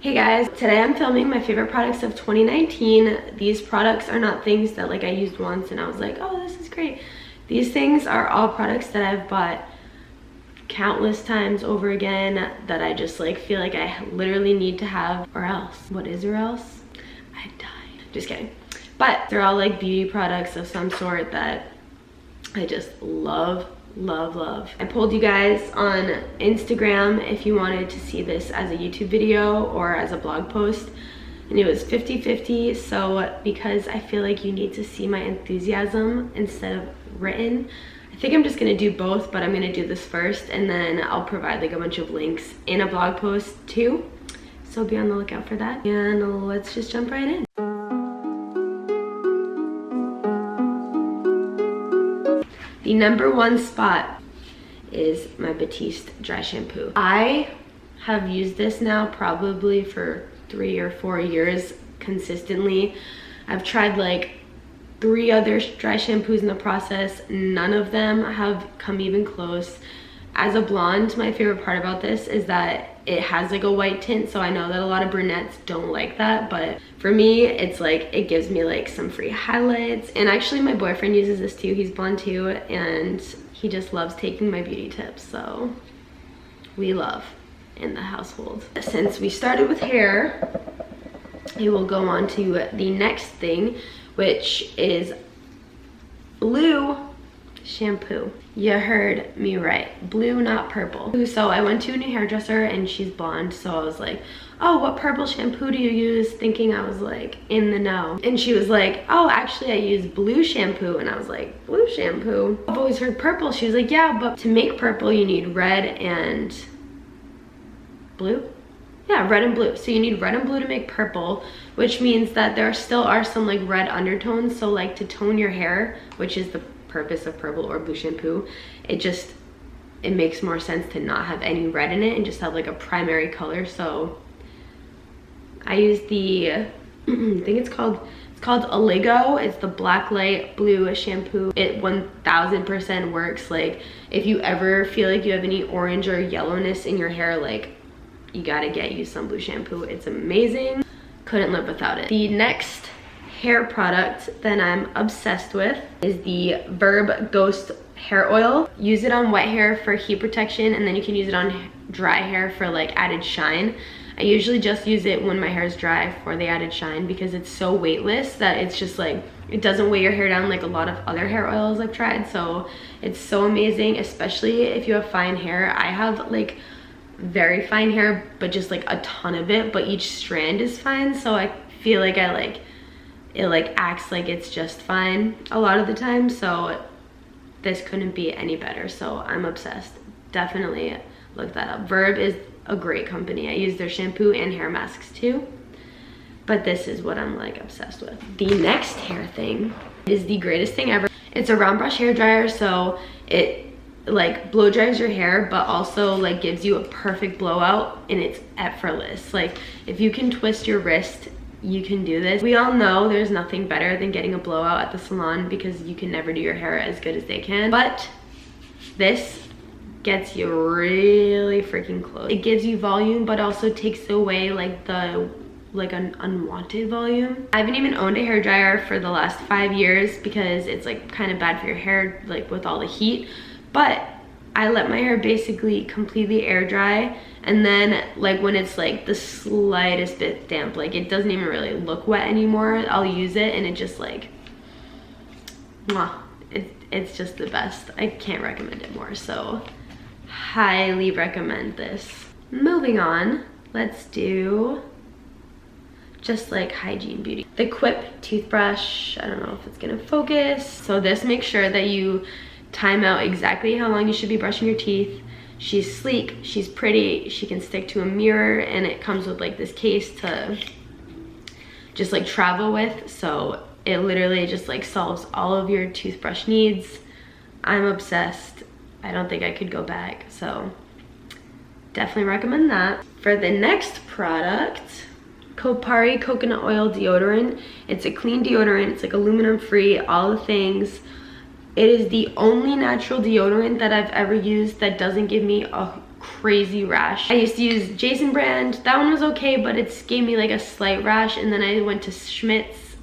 Hey guys, today I'm filming my favorite products of 2019. These products are not things that like I used once and I was like, oh, this is great. These things are all products that I've bought countless times over again that I just like feel like I literally need to have, or else. What is or else? I die. Just kidding. But they're all like beauty products of some sort that I just love. I polled you guys on Instagram if you wanted to see this as a YouTube video or as a blog post, and it was 50-50. So because I feel like you need to see my enthusiasm instead of written, I think I'm just gonna do both, but I'm gonna do this first and then I'll provide like a bunch of links in a blog post too, so be on the lookout for that. And let's just jump right in. The number one spot is my Batiste dry shampoo. I have used this now probably for 3 or 4 years consistently. I've tried like 3 other dry shampoos in the process. None of them have come even close. As a blonde, my favorite part about this is that it has like a white tint, so I know that a lot of brunettes don't like that, but for me it's like it gives me like some free highlights. And actually my boyfriend uses this too. He's blonde too, and he just loves taking my beauty tips, so we love in the household. Since we started with hair, we will go on to the next thing, which is blue shampoo. You heard me right, blue, not purple. So I went to a new hairdresser and she's blonde, so I was like, oh, what purple shampoo do you use? Thinking I was like in the know. And she was like, oh, actually I use blue shampoo. And I was like, blue shampoo? I've always heard purple. She was like, yeah, but to make purple you need red and blue? Yeah, red and blue. So you need red and blue to make purple, which means that there still are some like red undertones. So like to tone your hair, which is the purpose of purple or blue shampoo, it makes more sense to not have any red in it and just have like a primary color. So I use the I think it's called Oligo. It's the black light blue shampoo. It 1000% works. Like if you ever feel like you have any orange or yellowness in your hair, like you gotta get you some blue shampoo. It's amazing. Couldn't live without it. The next hair product that I'm obsessed with is the VERB Ghost hair oil. Use it on wet hair for heat protection, and then you can use it on dry hair for like added shine. I usually just use it when my hair is dry for the added shine because it's so weightless that it's just like, it doesn't weigh your hair down like a lot of other hair oils I've tried. So it's so amazing, especially if you have fine hair. I have like very fine hair, but just like a ton of it, but each strand is fine. So I feel like it like acts like it's just fine a lot of the time. So this couldn't be any better. So I'm obsessed. Definitely look that up. VERB is a great company. I use their shampoo and hair masks too, but this is what I'm like obsessed with. The next hair thing is the greatest thing ever. It's a round brush hair dryer, so it like blow dries your hair but also like gives you a perfect blowout, and it's effortless. Like if you can twist your wrist, you can do this. We all know there's nothing better than getting a blowout at the salon because you can never do your hair as good as they can, but this gets you really freaking close. It gives you volume but also takes away like an unwanted volume. I haven't even owned a hair dryer for the last 5 years because it's like kind of bad for your hair, like with all the heat, but I let my hair basically completely air dry, and then like when it's like the slightest bit damp, like it doesn't even really look wet anymore, I'll use it and it just like mwah, it's just the best. I can't recommend it more, so highly recommend this. Moving on, let's do just like hygiene beauty. The QUIP toothbrush. I don't know if it's gonna focus. So this makes sure that you time out exactly how long you should be brushing your teeth. She's sleek, she's pretty, she can stick to a mirror, and it comes with like this case to just like travel with. So it literally just like solves all of your toothbrush needs. I'm obsessed. I don't think I could go back, so definitely recommend that. For the next product, KOPARI coconut oil deodorant. It's a clean deodorant, it's like aluminum free, all the things. It is the only natural deodorant that I've ever used that doesn't give me a crazy rash. I used to use Jason brand. That one was okay, but it gave me like a slight rash. And then I went to Schmidt's,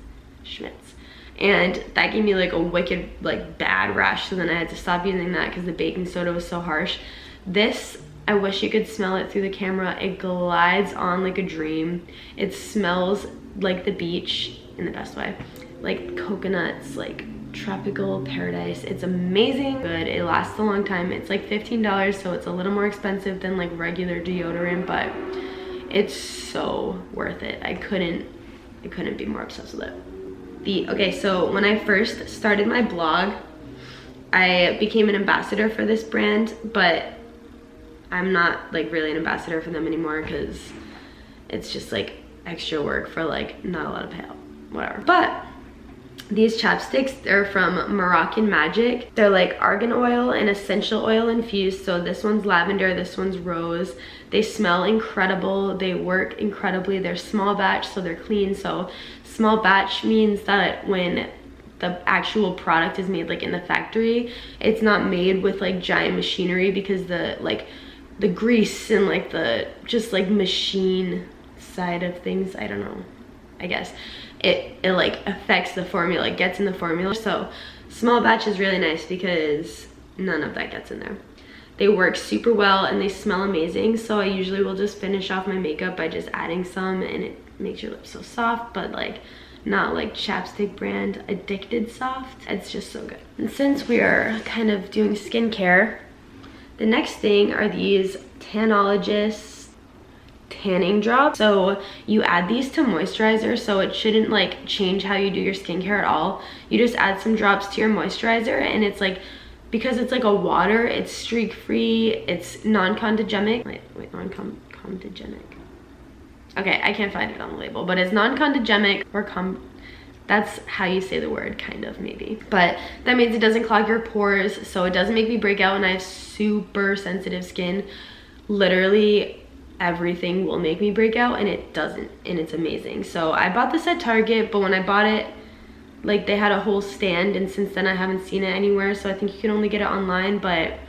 and that gave me like a wicked, like bad rash. So then I had to stop using that because the baking soda was so harsh. This, I wish you could smell it through the camera. It glides on like a dream. It smells like the beach in the best way. Like coconuts, like tropical paradise. It's amazing, good. It lasts a long time. It's like $15, so it's a little more expensive than like regular deodorant, but it's so worth it. I couldn't be more obsessed with it. Okay, so when I first started my blog, I became an ambassador for this brand, but I'm not like really an ambassador for them anymore because it's just like extra work for like not a lot of payout, whatever. But these chapsticks, they're from Moroccan Magic. They're like argan oil and essential oil infused. So this one's lavender, this one's rose. They smell incredible. They work incredibly. They're small batch, so they're clean. So small batch means that when the actual product is made like in the factory, it's not made with like giant machinery, because the grease and like the just like machine side of things, I don't know, I guess it like affects the formula, it gets in the formula. So small batch is really nice because none of that gets in there. They work super well and they smell amazing. So I usually will just finish off my makeup by just adding some, and it makes your lips so soft, but like not like chapstick brand addicted soft. It's just so good. And since we are kind of doing skincare, the next thing are these Tanologist tanning drops. So you add these to moisturizer, so it shouldn't like change how you do your skincare at all. You just add some drops to your moisturizer, and it's like, because it's like a water, it's streak free, it's non-condygenic. Wait, non-condygenic. Okay, I can't find it on the label, but it's non-condygenic, or that's how you say the word, kind of, maybe. But that means it doesn't clog your pores, so it doesn't make me break out, and I have super sensitive skin. Literally everything will make me break out, and it doesn't, and it's amazing. So I bought this at Target, but when I bought it, like they had a whole stand, and since then I haven't seen it anywhere, so I think you can only get it online. But it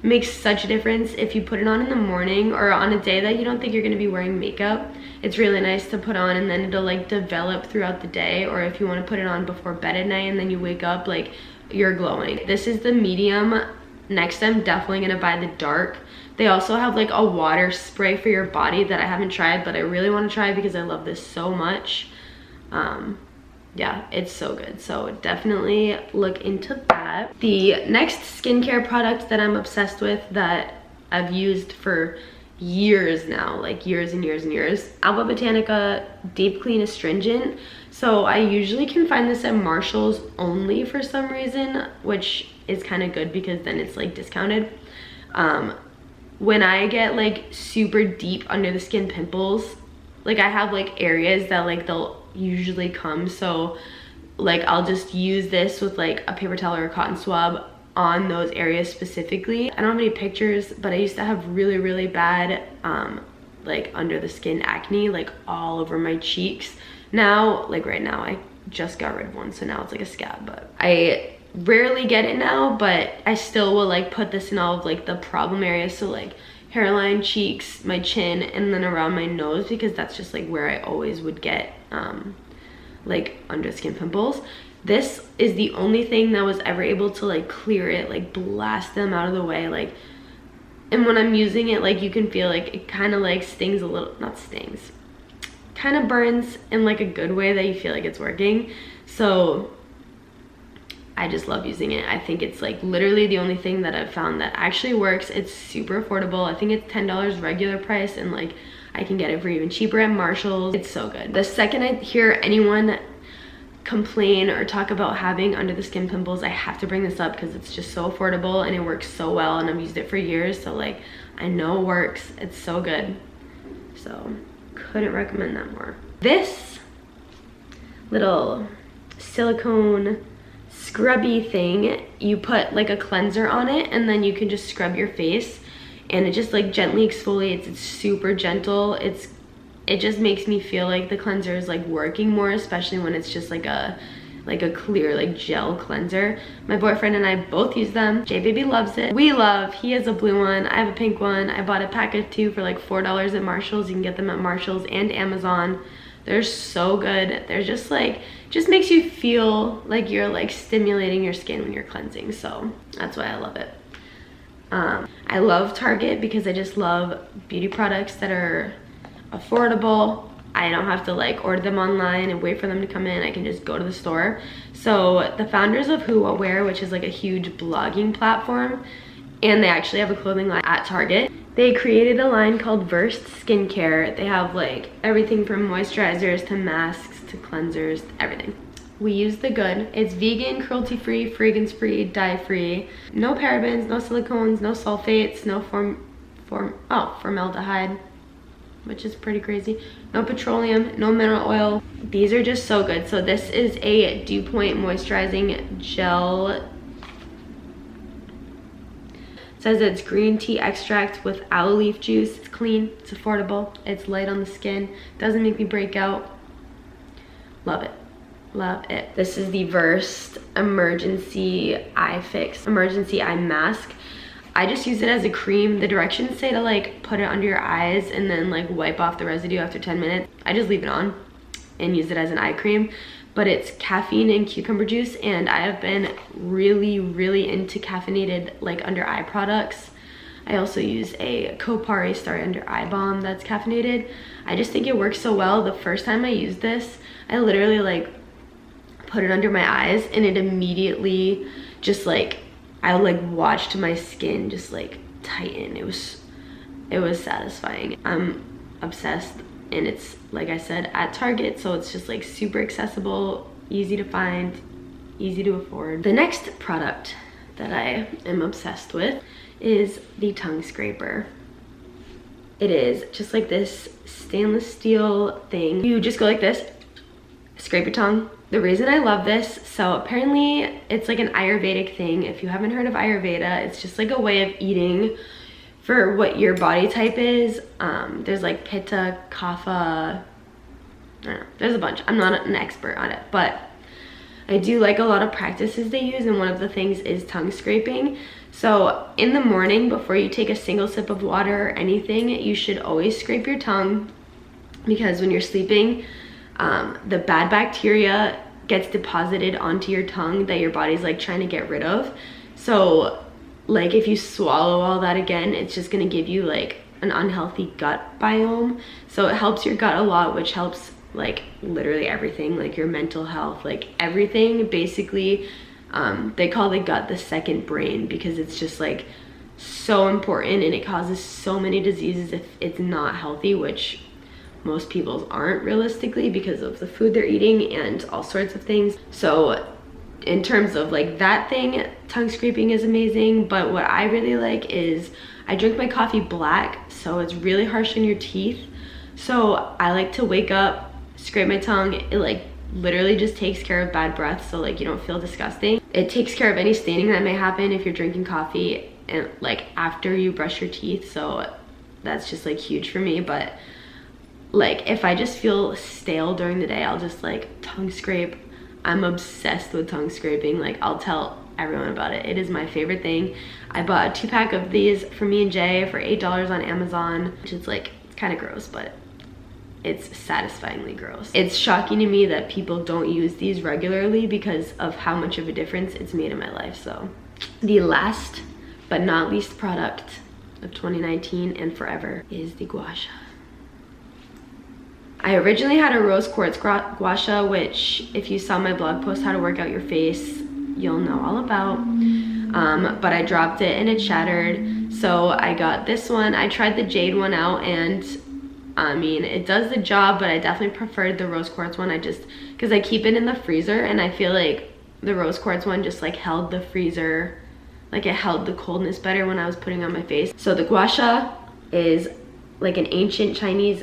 makes such a difference if you put it on in the morning or on a day that you don't think you're gonna be wearing makeup. It's really nice to put on, and then it'll like develop throughout the day, or if you want to put it on before bed at night and then you wake up, like you're glowing. This is the medium. Next, I'm definitely gonna buy the dark. They also have like a water spray for your body that I haven't tried, but I really want to try because I love this so much. Yeah, it's so good. So definitely look into that. The next skincare product that I'm obsessed with, that I've used for years now, like years and years and years, ALBA Botanica Deep Clean Astringent. So I usually can find this at Marshall's only for some reason, which is kind of good because then it's like discounted. When I get like super deep under the skin pimples, like I have like areas that like they'll usually come, so like I'll just use this with like a paper towel or a cotton swab on those areas specifically. I don't have any pictures, but I used to have really bad like under the skin acne, like all over my cheeks. Now, like right now, I just got rid of one, so now it's like a scab, but I rarely get it now, but I still will like put this in all of like the problem areas, so like hairline, cheeks, my chin, and then around my nose, because that's just like where I always would get like under skin pimples. This is the only thing that was ever able to like clear it, like blast them out of the way, like. And when I'm using it, like you can feel like it kind of like stings a little, not stings, kind of burns in like a good way that you feel like it's working. So I just love using it. I think it's like literally the only thing that I've found that actually works. It's super affordable. I think it's $10 regular price, and like I can get it for even cheaper at Marshall's. It's so good. The second I hear anyone complain or talk about having under the skin pimples, I have to bring this up because it's just so affordable and it works so well, and I've used it for years, so like I know it works. It's so good. So couldn't recommend that more. This little silicone scrubby thing, you put like a cleanser on it, and then you can just scrub your face, and it just like gently exfoliates. It's super gentle. It just makes me feel like the cleanser is like working more, especially when it's just like a like a clear like gel cleanser. My boyfriend and I both use them. J Baby loves it. He has a blue one, I have a pink one. I bought a pack of 2 for like $4 at Marshall's. You can get them at Marshall's and Amazon. They're so good. They're just like, just makes you feel like you're like stimulating your skin when you're cleansing. So that's why I love it. I love Target because I just love beauty products that are affordable. I don't have to like order them online and wait for them to come in. I can just go to the store. So the founders of Who What Wear, which is like a huge blogging platform, and they actually have a clothing line at Target. They created a line called Versed Skincare. They have like everything from moisturizers to masks to cleansers, everything. We use the good. It's vegan, cruelty-free, fragrance-free, dye-free. No parabens, no silicones, no sulfates, no formaldehyde, which is pretty crazy. No petroleum, no mineral oil. These are just so good. So this is a Dew Point moisturizing gel. It says it's green tea extract with aloe leaf juice. It's clean, it's affordable, it's light on the skin, doesn't make me break out. Love it. Love it. This is the Versed Emergency Eye Fix Emergency Eye Mask. I just use it as a cream. The directions say to like put it under your eyes and then like wipe off the residue after 10 minutes. I just leave it on and use it as an eye cream. But it's caffeine and cucumber juice, and I have been really into caffeinated like under eye products. I also use a KOPARI Starry Under Eye Balm that's caffeinated. I just think it works so well. The first time I used this, I literally like put it under my eyes and it immediately just like, I like watched my skin just like tighten. It was satisfying. I'm obsessed, and it's like I said at Target, so it's just like super accessible, easy to find, easy to afford. The next product that I am obsessed with is the tongue scraper. It is just like this stainless steel thing. You just go like this, scrape your tongue. The reason I love this, so apparently it's like an Ayurvedic thing. If you haven't heard of Ayurveda, it's just like a way of eating for what your body type is. There's like Pitta, Kapha, I don't know, there's a bunch. I'm not an expert on it, but I do like a lot of practices they use, and one of the things is tongue scraping. So in the morning, before you take a single sip of water or anything, you should always scrape your tongue, because when you're sleeping, the bad bacteria gets deposited onto your tongue that your body's like trying to get rid of. So like if you swallow all that again, it's just gonna give you like an unhealthy gut biome. So it helps your gut a lot, which helps like literally everything, like your mental health, like everything basically. They call the gut the second brain because it's just like so important, and it causes so many diseases if it's not healthy, which most people's aren't realistically because of the food they're eating and all sorts of things. So in terms of like that thing, tongue scraping is amazing. But what I really like is I drink my coffee black, so it's really harsh on your teeth. So I like to wake up, scrape my tongue. It like literally just takes care of bad breath, so like you don't feel disgusting. It takes care of any staining that may happen if you're drinking coffee and like after you brush your teeth. So that's just like huge for me. But like if I just feel stale during the day, I'll just like tongue scrape. I'm obsessed with tongue scraping. Like I'll tell everyone about it. It is my favorite thing. I bought a 2-pack of these for me and Jay for $8 on Amazon, which is like, it's kind of gross, but it's satisfyingly gross. It's shocking to me that people don't use these regularly because of how much of a difference it's made in my life. So the last but not least product of 2019 and forever is the Gua sha. I originally had a rose quartz gua sha, which if you saw my blog post, How to Work Out Your Face, you'll know all about. But I dropped it and it shattered. So I got this one. I tried the jade one out, and I mean, it does the job, but I definitely preferred the rose quartz one. Because I keep it in the freezer, and I feel like the rose quartz one just like held the freezer, like it held the coldness better when I was putting on my face. So the gua sha is like an ancient Chinese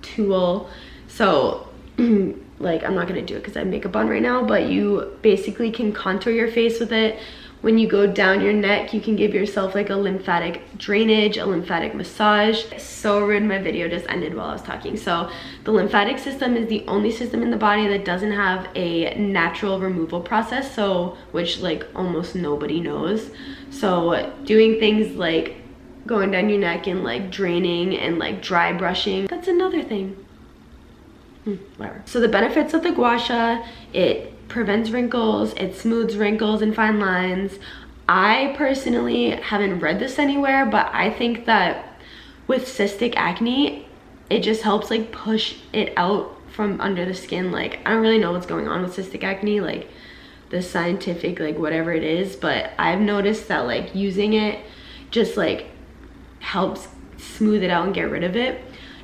tool. So like I'm not gonna do it because I have makeup on right now, but you basically can contour your face with it, when you go down your neck, you can give yourself like a lymphatic drainage, a lymphatic massage. So rude, my video just ended while I was talking. So the lymphatic system is the only system in the body that doesn't have a natural removal process, so which like almost nobody knows. So doing things like going down your neck and like draining and like dry brushing, that's another thing. Whatever. So the benefits of the gua sha: it prevents wrinkles, it smooths wrinkles and fine lines. I personally haven't read this anywhere, but I think that with cystic acne, it just helps like push it out from under the skin. Like, I don't really know what's going on with cystic acne, like the scientific, like whatever it is, but I've noticed that like using it just like helps smooth it out and get rid of it.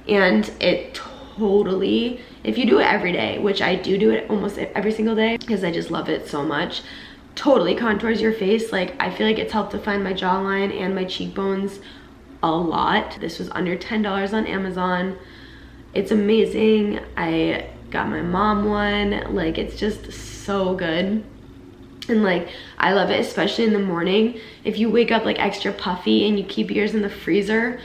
And it totally, if you do it every day, which I do it almost every single day because I just love it so much, totally contours your face. Like, I feel like it's helped define my jawline and my cheekbones a lot. This was under $10 on Amazon. It's amazing. I got my mom one. Like, it's just so good. And like, I love it, especially in the morning. If you wake up like extra puffy and you keep yours in the freezer,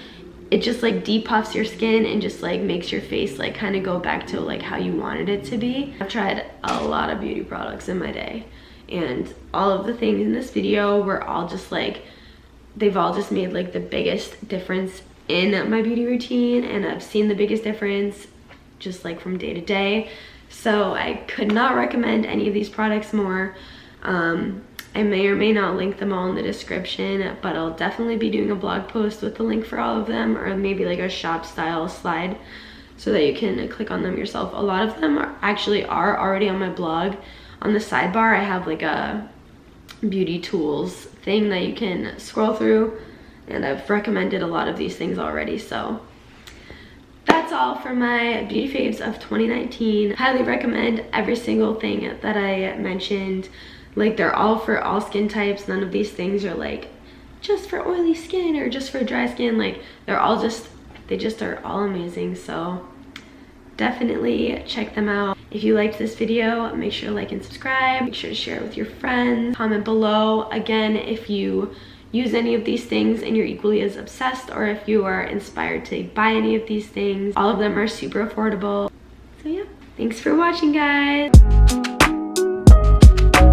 it just like depuffs your skin and just like makes your face like kind of go back to like how you wanted it to be. I've tried a lot of beauty products in my day, and all of the things in this video were all just like, they've all just made like the biggest difference in my beauty routine, and I've seen the biggest difference just like from day to day. So I could not recommend any of these products more. I may or may not link them all in the description, but I'll definitely be doing a blog post with the link for all of them, or maybe like a shop style slide so that you can click on them yourself. A lot of them are already on my blog. On the sidebar, I have like a beauty tools thing that you can scroll through, and I've recommended a lot of these things already. So that's all for my beauty faves of 2019. Highly recommend every single thing that I mentioned. Like, they're all for all skin types. None of these things are like just for oily skin or just for dry skin. Like, they're all they just are all amazing. So definitely check them out. If you liked this video, make sure to like and subscribe. Make sure to share it with your friends. Comment below again if you use any of these things and you're equally as obsessed, or if you are inspired to buy any of these things. All of them are super affordable. So yeah, thanks for watching, guys.